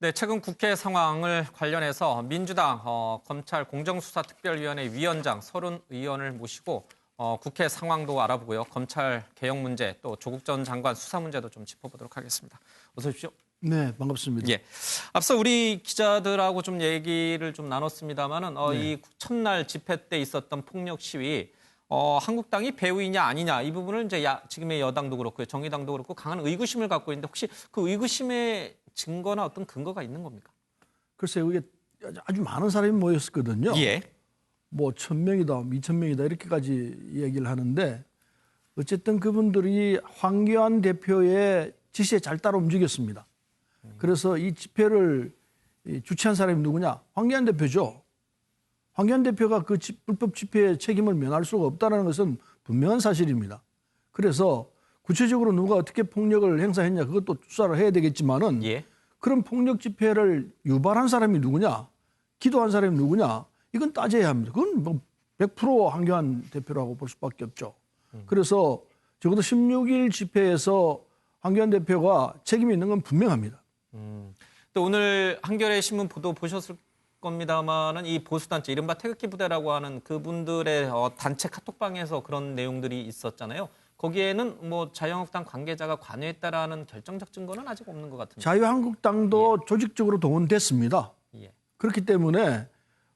네, 최근 국회 상황을 관련해서 민주당 검찰 공정수사특별위원회 위원장 서른 의원을 모시고 국회 상황도 알아보고요. 검찰 개혁 문제 또 조국 전 장관 수사 문제도 좀 짚어보도록 하겠습니다. 어서 오십시오. 네, 반갑습니다. 예. 앞서 우리 기자들하고 좀 얘기를 좀 나눴습니다만은 네. 이 첫날 집회 때 있었던 폭력 시위 한국당이 배후이냐 아니냐 이 부분을 이제 지금의 여당도 그렇고요, 정의당도 그렇고 강한 의구심을 갖고 있는데 혹시 그 의구심의 증거나 어떤 근거가 있는 겁니까? 글쎄요, 이게 아주 많은 사람이 모였었거든요. 예. 뭐 1,000명이다, 2,000명이다 이렇게까지 얘기를 하는데 어쨌든 그분들이 황교안 대표의 지시에 잘 따라 움직였습니다. 그래서 이 집회를 주최한 사람이 누구냐? 황교안 대표죠. 황교안 대표가 그 불법 집회의 책임을 면할 수가 없다는 것은 분명한 사실입니다. 그래서 구체적으로 누가 어떻게 폭력을 행사했냐 그것도 수사를 해야 되겠지만은 예. 그런 폭력 집회를 유발한 사람이 누구냐, 기도한 사람이 누구냐 이건 따져야 합니다. 그건 뭐 100% 황교안 대표라고 볼 수밖에 없죠. 그래서 적어도 16일 집회에서 황교안 대표가 책임이 있는 건 분명합니다. 또 오늘 한겨레 신문 보도 보셨을 겁니다만은 이 보수단체 이른바 태극기 부대라고 하는 그분들의 단체 카톡방에서 그런 내용들이 있었잖아요. 거기에는 뭐 자유한국당 관계자가 관여했다라는 결정적 증거는 아직 없는 것 같은데. 자유한국당도 조직적으로 동원됐습니다. 예. 그렇기 때문에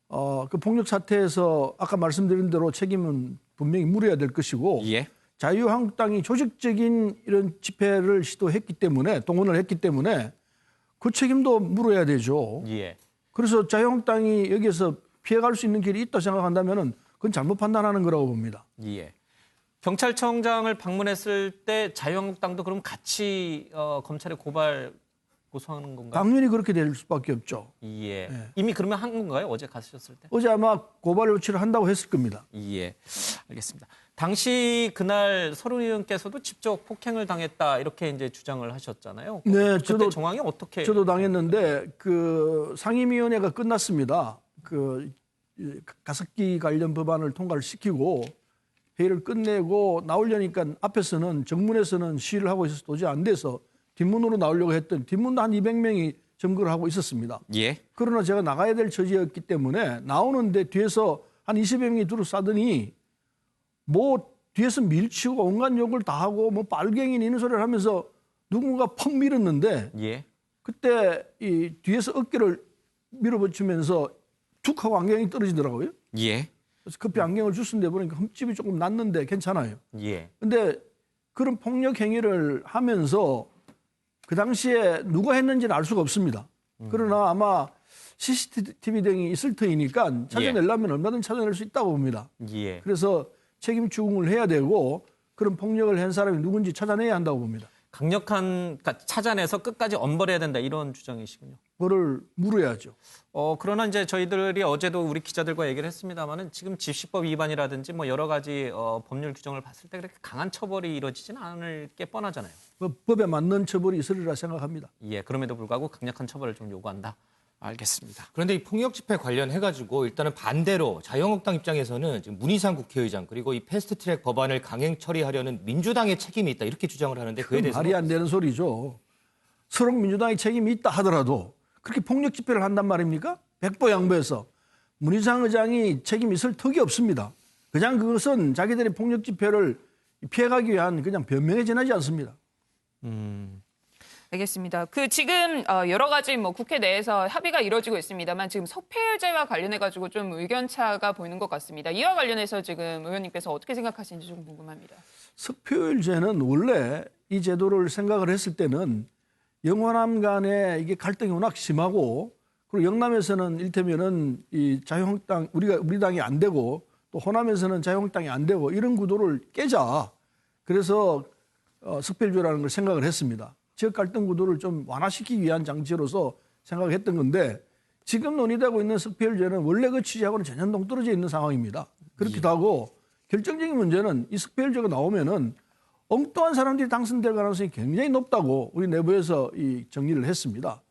그 폭력 사태에서 아까 말씀드린 대로 책임은 분명히 물어야 될 것이고 예. 자유한국당이 조직적인 이런 집회를 시도했기 때문에 동원을 했기 때문에 그 책임도 물어야 되죠. 예. 그래서 자유한국당이 여기에서 피해갈 수 있는 길이 있다 생각한다면은 그건 잘못 판단하는 거라고 봅니다. 예. 경찰청장을 방문했을 때 자유한국당도 그럼 같이 검찰에 고소하는 건가요? 당연히 그렇게 될 수밖에 없죠. 예. 예. 이미 그러면 한 건가요? 어제 가셨을 때? 어제 아마 고발 조치를 한다고 했을 겁니다. 예. 알겠습니다. 당시 그날 서른 의원께서도 직접 폭행을 당했다 이렇게 이제 주장을 하셨잖아요. 네, 그때 정황이 어떻게? 저도 당했는데 그 상임위원회가 끝났습니다. 그 가습기 관련 법안을 통과를 시키고 회의를 끝내고 나오려니까 앞에서는 정문에서는 시위를 하고 있어서 도저히 안 돼서 뒷문으로 나오려고 했더니 뒷문도 한 200명이 점거를 하고 있었습니다. 예. 그러나 제가 나가야 될 처지였기 때문에 나오는데 뒤에서 한 20여 명이 둘러싸더니 뭐 뒤에서 밀치고 온갖 욕을 다 하고 뭐 빨갱이 이런 소리를 하면서 누군가 퍽 밀었는데 예. 그때 이 뒤에서 어깨를 밀어붙이면서 툭 하고 안경이 떨어지더라고요. 예. 그래서 급히 안경을 줬는데 보니까 흠집이 조금 났는데 괜찮아요. 예. 근데 그런 폭력 행위를 하면서 그 당시에 누가 했는지는 알 수가 없습니다. 그러나 아마 CCTV 등이 있을 터이니까 찾아내려면 얼마든지 찾아낼 수 있다고 봅니다. 예. 그래서 책임 추궁을 해야 되고 그런 폭력을 한 사람이 누군지 찾아내야 한다고 봅니다. 강력한 그러니까 찾아내서 끝까지 엄벌해야 된다 이런 주장이시군요. 그거를 물어야죠. 그러나 이제 저희들이 어제도 우리 기자들과 얘기를 했습니다만은 지금 집시법 위반이라든지 뭐 여러 가지 법률 규정을 봤을 때 그렇게 강한 처벌이 이루어지지는 않을 게 뻔하잖아요. 법에 맞는 처벌이 있으리라 생각합니다. 예, 그럼에도 불구하고 강력한 처벌을 좀 요구한다. 알겠습니다. 그런데 이 폭력 집회 관련해가지고 일단은 반대로 자유한국당 입장에서는 지금 문희상 국회의장 그리고 이 패스트트랙 법안을 강행 처리하려는 민주당의 책임이 있다 이렇게 주장을 하는데 그에 대해서 말이 안 되는 소리죠. 서로 민주당의 책임이 있다 하더라도 그렇게 폭력 집회를 한단 말입니까? 백보양보해서 문희상 의장이 책임이 있을 턱이 없습니다. 그냥 그것은 자기들의 폭력 집회를 피해가기 위한 그냥 변명에 지나지 않습니다. 알겠습니다. 지금 여러 가지 뭐 국회 내에서 합의가 이루어지고 있습니다만 지금 석패율제와 관련해가지고 좀 의견차가 보이는 것 같습니다. 이와 관련해서 지금 의원님께서 어떻게 생각하시는지 좀 궁금합니다. 석패율제는 원래 이 제도를 생각을 했을 때는 영호남 간에 이게 갈등이 워낙 심하고 그리고 영남에서는 일테면은 이 자유한국당 우리 당이 안 되고 또 호남에서는 자유한국당이 안 되고 이런 구도를 깨자. 그래서 석패율제라는 걸 생각을 했습니다. 지역 갈등 구도를 좀 완화시키기 위한 장치로서 생각했던 건데 지금 논의되고 있는 석패율제는 원래 그 취지하고는 전혀 동떨어져 있는 상황입니다. 그렇기도 하고 결정적인 문제는 이 석패율제가 나오면은 엉뚱한 사람들이 당선될 가능성이 굉장히 높다고 우리 내부에서 이 정리를 했습니다.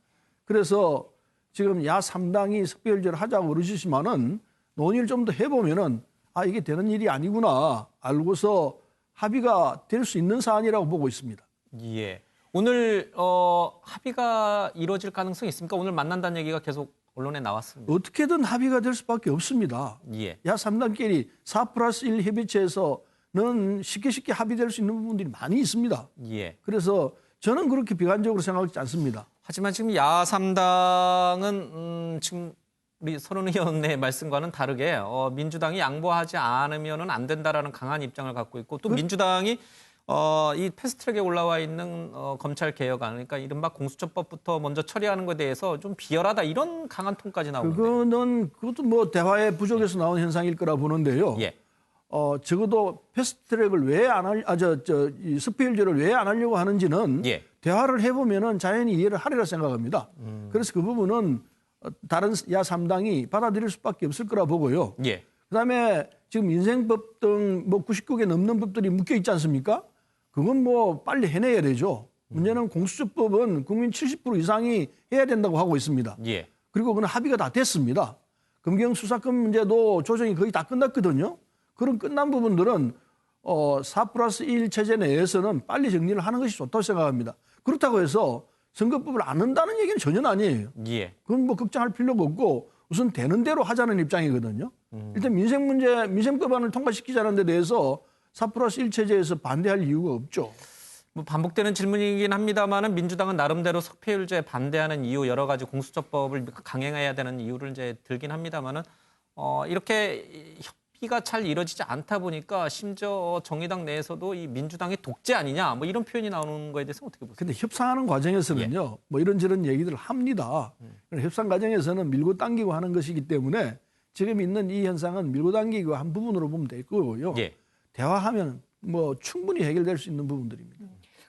그래서 지금 야 3당이 석패율제를 하자고 그러시지만은 논의를 좀 더 해보면은 아 이게 되는 일이 아니구나 알고서 합의가 될 수 있는 사안이라고 보고 있습니다. 예. 오늘 합의가 이루어질 가능성이 있습니까? 오늘 만난다는 얘기가 계속 언론에 나왔습니다. 어떻게든 합의가 될 수밖에 없습니다. 예. 야3당끼리 4+1 협의체에서는 쉽게 합의될 수 있는 부분들이 많이 있습니다. 예. 그래서 저는 그렇게 비관적으로 생각하지 않습니다. 하지만 지금 야3당은 지금 우리 손은 의원의 말씀과는 다르게 민주당이 양보하지 않으면은 안 된다라는 강한 입장을 갖고 있고 또 민주당이 이 패스트트랙에 올라와 있는 검찰 개혁안 그러니까 이른바 공수처법부터 먼저 처리하는 것에 대해서 좀 비열하다 이런 강한 톤까지 나오는데. 그것도 뭐 대화의 부족에서 나온 현상일 거라 보는데요. 예. 적어도 패스트트랙을 왜 안 할, 이 스피일제를 왜 안 하려고 하는지는 예. 대화를 해보면은 자연히 이해를 하리라 생각합니다. 그래서 그 부분은 다른 야3당이 받아들일 수밖에 없을 거라 보고요. 예. 그다음에 지금 민생법 등 뭐 99개 넘는 법들이 묶여 있지 않습니까? 그건 뭐 빨리 해내야 되죠. 문제는 공수처법은 국민 70% 이상이 해야 된다고 하고 있습니다. 예. 그리고 그건 합의가 다 됐습니다. 검경 수사권 문제도 조정이 거의 다 끝났거든요. 그런 끝난 부분들은 4+1 체제 내에서는 빨리 정리를 하는 것이 좋다고 생각합니다. 그렇다고 해서 선거법을 안 한다는 얘기는 전혀 아니에요. 예. 그건 뭐 걱정할 필요가 없고 우선 되는 대로 하자는 입장이거든요. 일단 민생법안을 통과시키자는 데 대해서 4+1 체제에서 반대할 이유가 없죠. 뭐 반복되는 질문이긴 합니다만은 민주당은 나름대로 석패율제에 반대하는 이유 여러 가지 공수처법을 강행해야 되는 이유를 이제 들긴 합니다만은 이렇게 협의가 잘 이루어지지 않다 보니까 심지어 정의당 내에서도 이 민주당의 독재 아니냐 뭐 이런 표현이 나오는 거에 대해서 어떻게 보세요? 근데 협상하는 과정에서는요, 뭐 이런저런 얘기들을 합니다. 협상 과정에서는 밀고 당기고 하는 것이기 때문에 지금 있는 이 현상은 밀고 당기고 한 부분으로 보면 되고요. 예. 대화하면 뭐 충분히 해결될 수 있는 부분들입니다.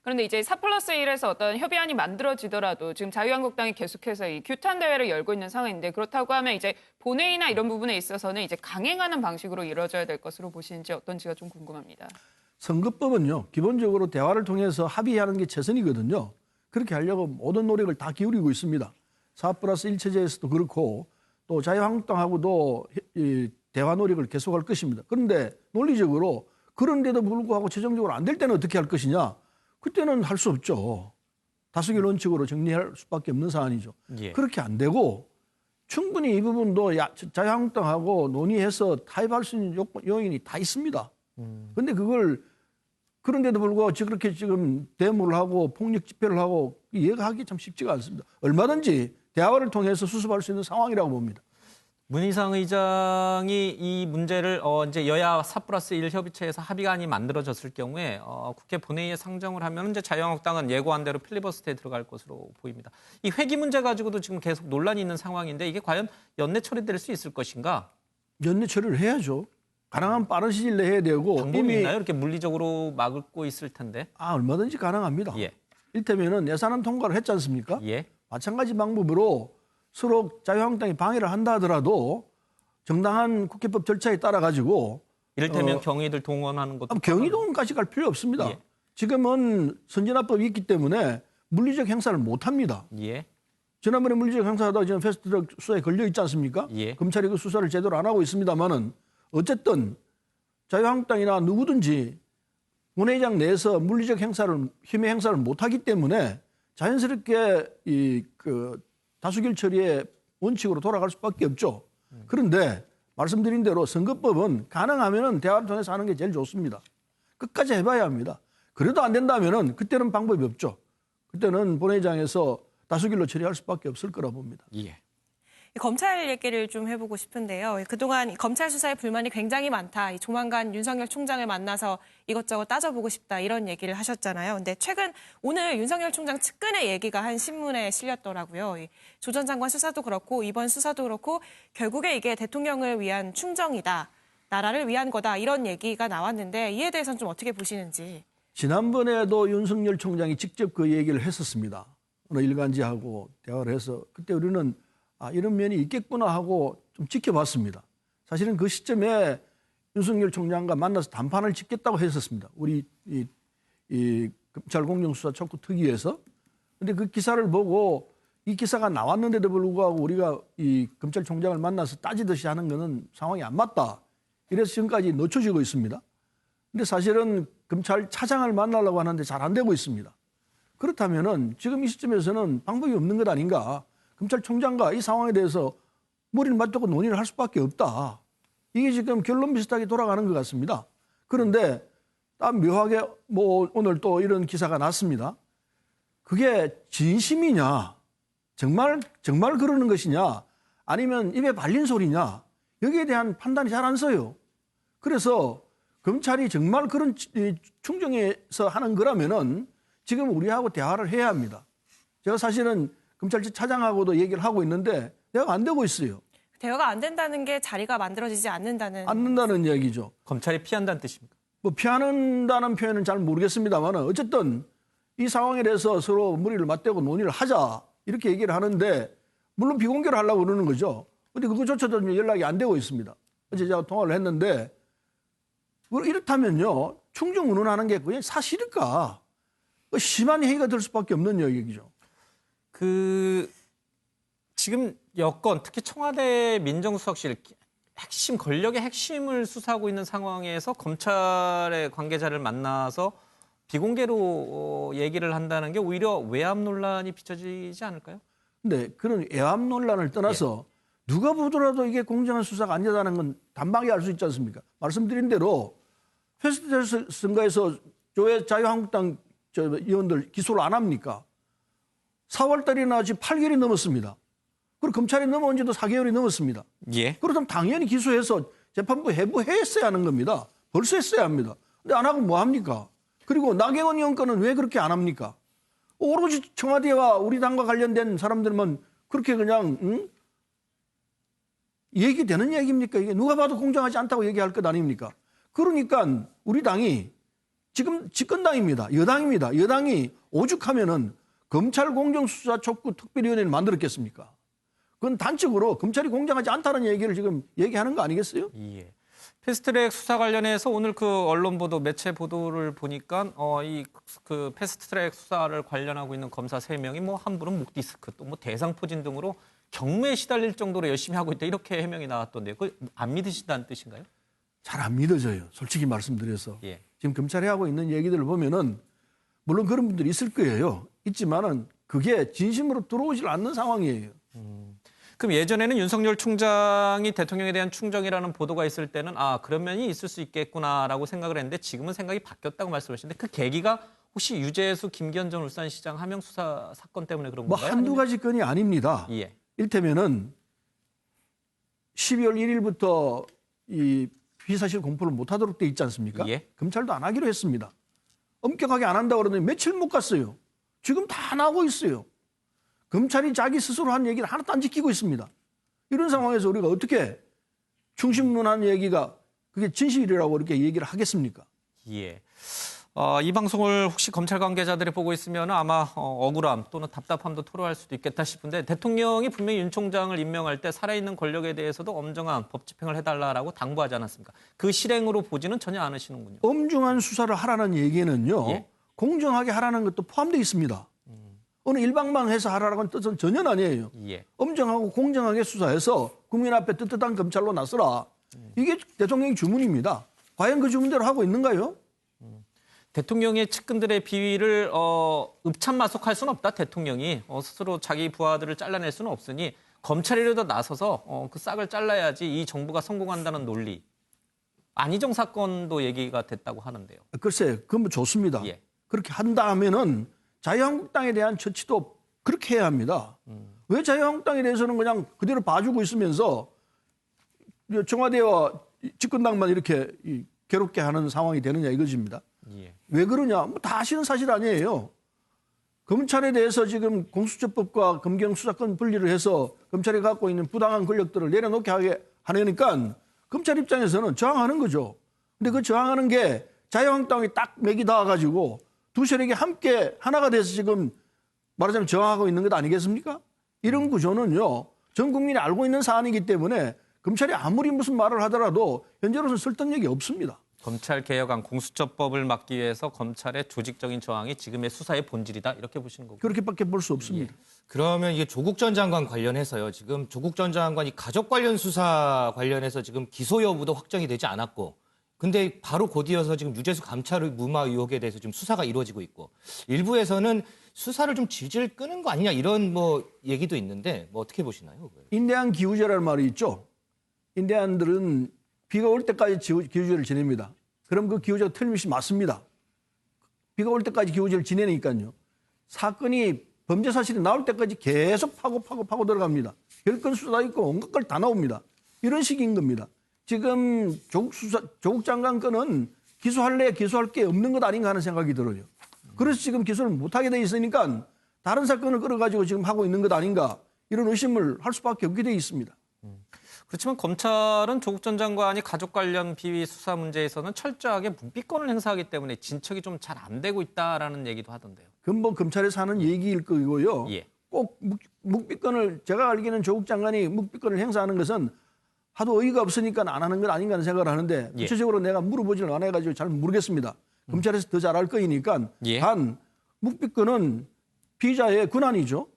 그런데 이제 4+1에서 어떤 협의안이 만들어지더라도 지금 자유한국당이 계속해서 이 규탄 대회를 열고 있는 상황인데 그렇다고 하면 이제 본회의나 이런 부분에 있어서는 이제 강행하는 방식으로 이루어져야 될 것으로 보시는지 어떤지가 좀 궁금합니다. 선거법은요, 기본적으로 대화를 통해서 합의하는 게 최선이거든요. 그렇게 하려고 모든 노력을 다 기울이고 있습니다. 4+1 체제에서도 그렇고 또 자유한국당하고도 이 대화 노력을 계속할 것입니다. 그런데 논리적으로 그런데도 불구하고 최종적으로 안 될 때는 어떻게 할 것이냐? 그때는 할 수 없죠. 다수결 원칙으로 정리할 수밖에 없는 사안이죠. 예. 그렇게 안 되고 충분히 이 부분도 자유한국당하고 논의해서 타협할 수 있는 요인이 다 있습니다. 그런데 그걸 그런데도 불구하고 그렇게 지금 데모를 하고 폭력 집회를 하고 이해가 하기 참 쉽지가 않습니다. 얼마든지 대화를 통해서 수습할 수 있는 상황이라고 봅니다. 문희상 의장이 이 문제를 이제 여야 4+1 협의체에서 합의안이 만들어졌을 경우에 국회 본회의에 상정을 하면 이제 자유한국당은 예고한 대로 필리버스터에 들어갈 것으로 보입니다. 이 회기 문제 가지고도 지금 계속 논란이 있는 상황인데 이게 과연 연내 처리될 수 있을 것인가? 연내 처리를 해야죠. 가능한 빠른 시일 내에 해야 되고 방법이 있나요? 이렇게 물리적으로 막고 있을 텐데. 얼마든지 가능합니다. 예. 이를테면은 예산안 통과를 했지 않습니까? 예. 마찬가지 방법으로 서로 자유한국당이 방해를 한다 하더라도 정당한 국회법 절차에 따라 가지고 이를테면 경위들 동원하는 것도 경위동원까지 갈 필요 없습니다. 예. 지금은 선진화법이 있기 때문에 물리적 행사를 못 합니다. 예. 지난번에 물리적 행사하다가 지금 패스트트랙 수사에 걸려 있지 않습니까? 예. 검찰이 그 수사를 제대로 안 하고 있습니다만은 어쨌든 자유한국당이나 누구든지 본회의장 내에서 물리적 행사를 힘의 행사를 못 하기 때문에 자연스럽게 다수결 처리의 원칙으로 돌아갈 수밖에 없죠. 그런데 말씀드린 대로 선거법은 가능하면은 대화를 통해서 하는 게 제일 좋습니다. 끝까지 해봐야 합니다. 그래도 안 된다면은 그때는 방법이 없죠. 그때는 본회의장에서 다수결로 처리할 수밖에 없을 거라 봅니다. 예. 검찰 얘기를 좀 해보고 싶은데요. 그동안 검찰 수사에 불만이 굉장히 많다. 조만간 윤석열 총장을 만나서 이것저것 따져보고 싶다. 이런 얘기를 하셨잖아요. 근데 최근 오늘 윤석열 총장 측근의 얘기가 한 신문에 실렸더라고요. 조 전 장관 수사도 그렇고 이번 수사도 그렇고 결국에 이게 대통령을 위한 충정이다. 나라를 위한 거다. 이런 얘기가 나왔는데 이에 대해서는 좀 어떻게 보시는지. 지난번에도 윤석열 총장이 직접 그 얘기를 했었습니다. 어느 일간지하고 대화를 해서 그때 우리는 이런 면이 있겠구나 하고 좀 지켜봤습니다. 사실은 그 시점에 윤석열 총장과 만나서 담판을 짓겠다고 했었습니다. 우리 이 검찰 공정수사 촉구 특위에서. 그런데 그 기사를 보고 이 기사가 나왔는데도 불구하고 우리가 이 검찰총장을 만나서 따지듯이 하는 것은 상황이 안 맞다. 이래서 지금까지 늦춰지고 있습니다. 근데 사실은 검찰 차장을 만나려고 하는데 잘 안 되고 있습니다. 그렇다면은 지금 이 시점에서는 방법이 없는 것 아닌가. 검찰총장과 이 상황에 대해서 머리를 맞대고 논의를 할 수밖에 없다. 이게 지금 결론 비슷하게 돌아가는 것 같습니다. 그런데 딱 묘하게 뭐 오늘 또 이런 기사가 났습니다. 그게 진심이냐, 정말 그러는 것이냐, 아니면 입에 발린 소리냐, 여기에 대한 판단이 잘 안 서요. 그래서 검찰이 정말 그런 충정에서 하는 거라면은 지금 우리하고 대화를 해야 합니다. 제가 사실은 검찰청 차장하고도 얘기를 하고 있는데 대화가 안 되고 있어요. 대화가 안 된다는 게 자리가 만들어지지 않는다는 얘기죠. 검찰이 피한다는 뜻입니까? 뭐 피하는다는 표현은 잘 모르겠습니다만 어쨌든 이 상황에 대해서 서로 머리를 맞대고 논의를 하자 이렇게 얘기를 하는데 물론 비공개로 하려고 그러는 거죠. 근데 그거조차도 연락이 안 되고 있습니다. 어제 제가 통화를 했는데 이렇다면요. 충정 운운하는 게 그냥 사실일까? 심한 회의가 될 수밖에 없는 얘기죠. 지금 여권, 특히 청와대 민정수석실 핵심 권력의 핵심을 수사하고 있는 상황에서 검찰의 관계자를 만나서 비공개로 얘기를 한다는 게 오히려 외압 논란이 비춰지지 않을까요? 근데 그런 외압 논란을 떠나서 누가 보더라도 이게 공정한 수사가 아니다는 건 단박에 알 수 있지 않습니까? 말씀드린 대로 패스트트랙 선거에서 자유한국당 의원들 기소를 안 합니까? 4월 달이나 지금 8개월이 넘었습니다. 그리고 검찰이 넘어온 지도 4개월이 넘었습니다. 예. 그렇다면 당연히 기소해서 재판부 해부했어야 하는 겁니다. 벌써 했어야 합니다. 근데 안 하고 뭐 합니까? 그리고 나경원 의원 건은 왜 그렇게 안 합니까? 오로지 청와대와 우리 당과 관련된 사람들만 그렇게 그냥 얘기되는 얘기입니까? 이게 누가 봐도 공정하지 않다고 얘기할 것 아닙니까? 그러니까 우리 당이 지금 집권당입니다. 여당입니다. 여당이 오죽하면은 검찰 공정수사 촉구 특별위원회를 만들었겠습니까? 그건 단적으로 검찰이 공정하지 않다는 얘기를 지금 얘기하는 거 아니겠어요? 예. 패스트트랙 수사 관련해서 오늘 그 언론 보도, 매체 보도를 보니까 그 패스트트랙 수사를 관련하고 있는 검사 3명이 뭐 한 분은 목 디스크, 또 뭐 대상포진 등으로 경무에 시달릴 정도로 열심히 하고 있다 이렇게 해명이 나왔던데요. 그 안 믿으신다는 뜻인가요? 잘 안 믿어져요. 솔직히 말씀드려서. 예. 지금 검찰이 하고 있는 얘기들을 보면은 물론 그런 분들이 있을 거예요. 있지만은 그게 진심으로 들어오질 않는 상황이에요. 그럼 예전에는 윤석열 총장이 대통령에 대한 충정이라는 보도가 있을 때는 그런 면이 있을 수 있겠구나라고 생각을 했는데 지금은 생각이 바뀌었다고 말씀하시는데 그 계기가 혹시 유재수, 김기현 전 울산시장 하명 수사 사건 때문에 그런 뭐 건가요? 한두 가지 건이 아닙니다. 예. 이를테면은 12월 1일부터 이 피의사실 공포를 못하도록 돼 있지 않습니까? 예. 검찰도 안 하기로 했습니다. 엄격하게 안 한다고 그러더니 며칠 못 갔어요. 지금 다 나오고 있어요. 검찰이 자기 스스로 한 얘기를 하나도 안 지키고 있습니다. 이런 상황에서 우리가 어떻게 충심론한 얘기가 그게 진실이라고 이렇게 얘기를 하겠습니까? 예. 이 방송을 혹시 검찰 관계자들이 보고 있으면 아마 억울함 또는 답답함도 토로할 수도 있겠다 싶은데 대통령이 분명히 윤 총장을 임명할 때 살아있는 권력에 대해서도 엄정한 법 집행을 해달라고 당부하지 않았습니까? 그 실행으로 보지는 전혀 않으시는군요. 엄중한 수사를 하라는 얘기는요. 예. 공정하게 하라는 것도 포함되어 있습니다. 어느 일방방해서 하라는 뜻은 전혀 아니에요. 예. 엄정하고 공정하게 수사해서 국민 앞에 떳떳한 검찰로 나서라. 이게 대통령의 주문입니다. 과연 그 주문대로 하고 있는가요? 대통령의 측근들의 비위를 읍참마속할 수는 없다. 대통령이 스스로 자기 부하들을 잘라낼 수는 없으니 검찰이라도 나서서 그 싹을 잘라야지 이 정부가 성공한다는 논리. 안희정 사건도 얘기가 됐다고 하는데요. 글쎄, 그건 뭐 좋습니다. 예. 그렇게 한다면은 자유한국당에 대한 처치도 그렇게 해야 합니다. 왜 자유한국당에 대해서는 그냥 그대로 봐주고 있으면서 청와대와 집권당만 이렇게 괴롭게 하는 상황이 되느냐 이것입니다. 예. 왜 그러냐? 뭐 다 아시는 사실 아니에요. 검찰에 대해서 지금 공수처법과 검경수사권 분리를 해서 검찰이 갖고 있는 부당한 권력들을 내려놓게 하게 하려니까 검찰 입장에서는 저항하는 거죠. 근데 그 저항하는 게 자유한국당이 딱 맥이 닿아가지고 두 세력이 함께 하나가 돼서 지금 말하자면 저항하고 있는 것 아니겠습니까? 이런 구조는요. 전 국민이 알고 있는 사안이기 때문에 검찰이 아무리 무슨 말을 하더라도 현재로서는 설득력이 없습니다. 검찰 개혁안 공수처법을 막기 위해서 검찰의 조직적인 저항이 지금의 수사의 본질이다. 이렇게 보시는 거고. 그렇게밖에 볼 수 없습니다. 그러면 이게 조국 전 장관 관련해서요. 지금 조국 전 장관이 가족 관련 수사 관련해서 지금 기소 여부도 확정이 되지 않았고 근데 바로 곧이어서 지금 유재수 감찰 무마 의혹에 대해서 지금 수사가 이루어지고 있고 일부에서는 수사를 좀 질질 끄는 거 아니냐 이런 뭐 얘기도 있는데 뭐 어떻게 보시나요? 인대한 기우제라는 말이 있죠. 인대한들은 비가 올 때까지 기우제를 지냅니다. 그럼 그 기우제가 틀림없이 맞습니다. 비가 올 때까지 기우제를 지내니까요. 사건이 범죄 사실이 나올 때까지 계속 파고 들어갑니다. 별건 수사도 있고 온갖 걸 다 나옵니다. 이런 식인 겁니다. 지금 조국 장관 건은 기소할래 기소할 게 없는 것 아닌가 하는 생각이 들어요. 그래서 지금 기소를 못하게 돼 있으니까 다른 사건을 끌어가지고 지금 하고 있는 것 아닌가 이런 의심을 할 수밖에 없게 돼 있습니다. 그렇지만 검찰은 조국 전 장관이 가족 관련 비위 수사 문제에서는 철저하게 묵비권을 행사하기 때문에 진척이 좀 잘 안 되고 있다라는 얘기도 하던데요. 그건 뭐 검찰에서 하는 얘기일 거고요. 예. 꼭 묵비권을 제가 알기에는 조국 장관이 묵비권을 행사하는 것은 하도 의의가 없으니까 안 하는 건 아닌가 하는 생각을 하는데 예. 구체적으로 내가 물어보지를 안 해가지고 잘 모르겠습니다. 검찰에서 더 잘 알 거니까 예. 단 묵비권은 피의자의 권한이죠.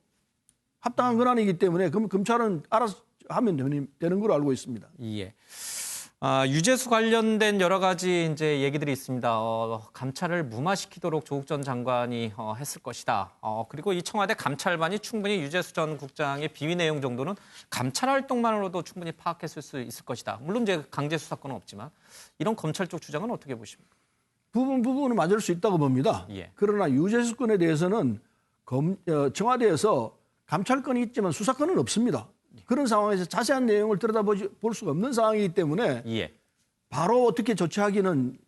합당한 권한이기 때문에 그럼 검찰은 알아서 하면 되는 걸로 알고 있습니다. 예. 유재수 관련된 여러 가지 이제 얘기들이 있습니다. 감찰을 무마시키도록 조국 전 장관이 했을 것이다. 그리고 이 청와대 감찰반이 충분히 유재수 전 국장의 비위 내용 정도는 감찰 활동만으로도 충분히 파악했을 수 있을 것이다. 물론 이제 강제 수사권은 없지만 이런 검찰 쪽 주장은 어떻게 보십니까? 부분은 맞을 수 있다고 봅니다. 예. 그러나 유재수 건에 대해서는 청와대에서 감찰권이 있지만 수사권은 없습니다. 그런 상황에서 자세한 내용을 들여다볼 수가 없는 상황이기 때문에 예. 바로 어떻게 조치하기는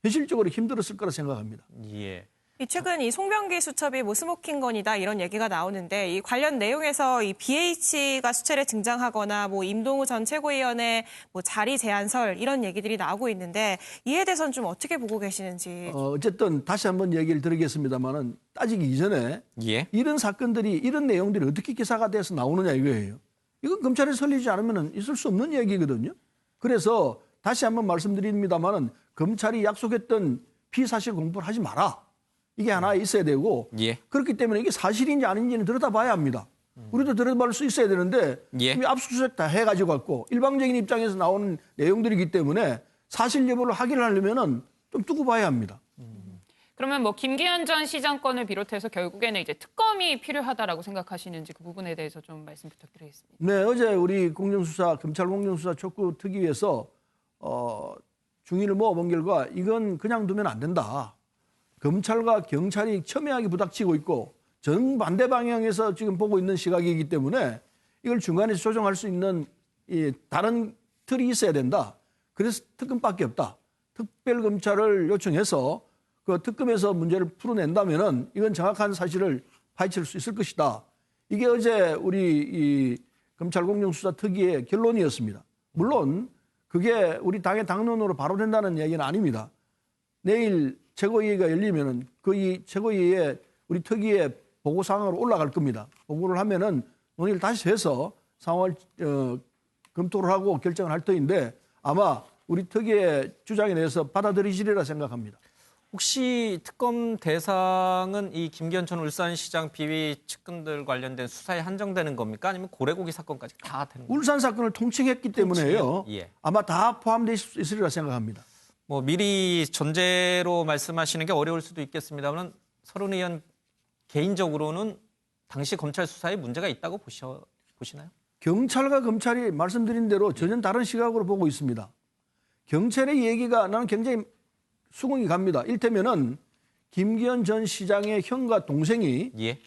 현실적으로 힘들었을 거라 생각합니다. 예. 최근 이 송병기 수첩이 뭐 스모킹 건이다 이런 얘기가 나오는데 이 관련 내용에서 이 BH가 수차례 등장하거나 뭐 임동우 전 최고위원의 뭐 자리 제안설 이런 얘기들이 나오고 있는데 이에 대해서는 좀 어떻게 보고 계시는지. 어쨌든 다시 한번 얘기를 드리겠습니다만은 따지기 이전에 예. 이런 사건들이 이런 내용들이 어떻게 기사가 돼서 나오느냐 이거예요. 이건 검찰에 설리지 않으면 있을 수 없는 얘기거든요. 그래서 다시 한번 말씀드립니다만은 검찰이 약속했던 피사실 공부를 하지 마라. 이게 하나 있어야 되고 예. 그렇기 때문에 이게 사실인지 아닌지는 들여다봐야 합니다. 우리도 들여다볼 수 있어야 되는데 예. 이미 압수수색 다 해가지고 왔고 일방적인 입장에서 나오는 내용들이기 때문에 사실 여부를 확인을 하려면은 좀 두고 봐야 합니다. 그러면 뭐 김기현 전 시장 건을 비롯해서 결국에는 이제 특검이 필요하다라고 생각하시는지 그 부분에 대해서 좀 말씀 부탁드리겠습니다. 네, 어제 우리 검찰 공정수사 촉구 특위에서 중의를 모아본 결과 이건 그냥 두면 안 된다. 검찰과 경찰이 첨예하게 부닥치고 있고 정반대 방향에서 지금 보고 있는 시각이기 때문에 이걸 중간에서 조정할 수 있는 다른 틀이 있어야 된다. 그래서 특검밖에 없다. 특별검찰을 요청해서 그 특검에서 문제를 풀어낸다면은 이건 정확한 사실을 파헤칠 수 있을 것이다. 이게 어제 우리 이 검찰공정수사특위의 결론이었습니다. 물론 그게 우리 당의 당론으로 바로 된다는 얘기는 아닙니다. 내일 최고위가 열리면은 그 최고위에 우리 특위의 보고 사항으로 올라갈 겁니다. 보고를 하면은 논의를 다시 해서 상황을 검토를 하고 결정을 할 터인데 아마 우리 특위의 주장에 대해서 받아들이시리라 생각합니다. 혹시 특검 대상은 이 김기현 전 울산시장 비위 측근들 관련된 수사에 한정되는 겁니까? 아니면 고래고기 사건까지 다 되는 겁니까? 울산 사건을 통칭했기 때문에요. 예. 아마 다 포함될 수 있으리라 생각합니다. 뭐 미리 전제로 말씀하시는 게 어려울 수도 있겠습니다만 서른 의원 개인적으로는 당시 검찰 수사에 문제가 있다고 보시나요? 경찰과 검찰이 말씀드린 대로 전혀 다른 시각으로 보고 있습니다. 경찰의 얘기가 나는 굉장히 수긍이 갑니다. 일테면은 김기현 전 시장의 형과 동생이 예.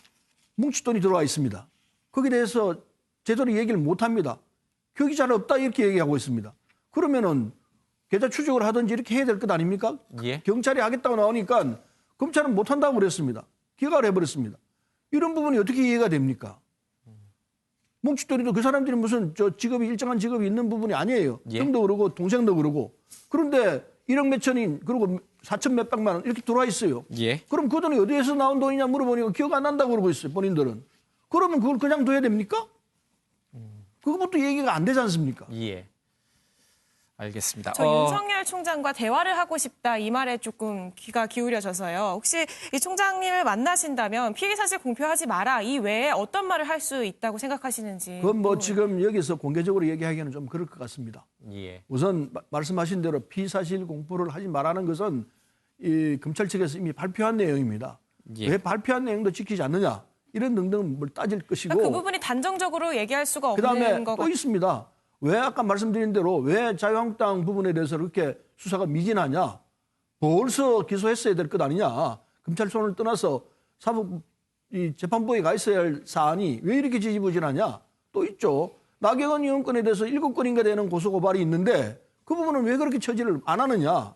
뭉칫돈이 들어와 있습니다. 거기에 대해서 제대로 얘기를 못 합니다. 교육이 잘 없다 이렇게 얘기하고 있습니다. 그러면은 계좌 추적을 하든지 이렇게 해야 될 것 아닙니까? 예. 경찰이 하겠다고 나오니까 검찰은 못 한다고 그랬습니다. 기각을 해버렸습니다. 이런 부분이 어떻게 이해가 됩니까? 뭉칫돈이도 그 사람들이 무슨 직업이 일정한 직업이 있는 부분이 아니에요. 예. 형도 그러고 동생도 그러고. 그런데 1억 몇천인 그리고 4천 몇백만 원 이렇게 들어와 있어요. 예. 그럼 그 돈이 어디에서 나온 돈이냐 물어보니까 기억 안 난다고 그러고 있어요. 본인들은. 그러면 그걸 그냥 둬야 됩니까? 그것부터 얘기가 안 되지 않습니까? 예. 알겠습니다. 저 윤석열 총장과 대화를 하고 싶다 이 말에 조금 귀가 기울여져서요. 혹시 이 총장님을 만나신다면 피해 사실 공표하지 마라 이 외에 어떤 말을 할 수 있다고 생각하시는지. 그건 뭐 지금 여기서 공개적으로 얘기하기에는 좀 그럴 것 같습니다. 예. 우선 말씀하신 대로 피사실 공표를 하지 말라는 것은 이 검찰 측에서 이미 발표한 내용입니다. 예. 왜 발표한 내용도 지키지 않느냐 이런 등등 뭘 따질 것이고 그러니까 그 부분이 단정적으로 얘기할 수가 없는 그다음에 것 또 같아요. 있습니다. 왜 아까 말씀드린 대로 왜 자유한국당 부분에 대해서 그렇게 수사가 미진하냐? 벌써 기소했어야 될 것 아니냐? 검찰 손을 떠나서 사법 이 재판부에 가 있어야 할 사안이 왜 이렇게 지지부진하냐? 또 있죠. 나경원 의원 건에 대해서 7건인가 되는 고소고발이 있는데 그 부분은 왜 그렇게 처리를 안 하느냐?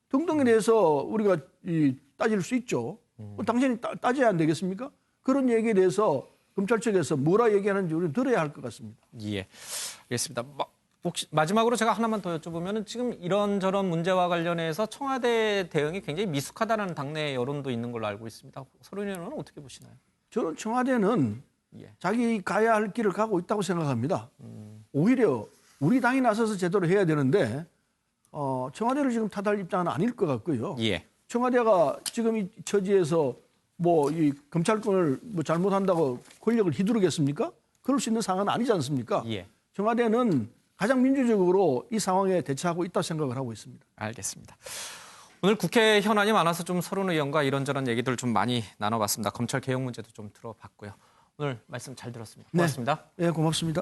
등등에 대해서 우리가 따질 수 있죠. 당신이 따져야 안 되겠습니까? 그런 얘기에 대해서 검찰 측에서 뭐라 얘기하는지 우리는 들어야 할 것 같습니다. 예, 알겠습니다. 혹시 마지막으로 제가 하나만 더 여쭤보면은 지금 이런저런 문제와 관련해서 청와대 대응이 굉장히 미숙하다는 당내 여론도 있는 걸로 알고 있습니다. 서른 의원은 어떻게 보시나요? 저는 청와대는 예. 자기 가야 할 길을 가고 있다고 생각합니다. 오히려 우리 당이 나서서 제대로 해야 되는데 청와대를 지금 탓할 입장은 아닐 것 같고요. 예. 청와대가 지금 이 처지에서 뭐 이 검찰권을 뭐 잘못한다고 권력을 휘두르겠습니까? 그럴 수 있는 상황은 아니지 않습니까? 예. 청와대는 가장 민주적으로 이 상황에 대처하고 있다고 생각을 하고 있습니다. 알겠습니다. 오늘 국회 현안이 많아서 좀 서른 의원과 이런저런 얘기들 좀 많이 나눠봤습니다. 검찰 개혁 문제도 좀 들어봤고요. 오늘 말씀 잘 들었습니다. 고맙습니다. 네, 고맙습니다.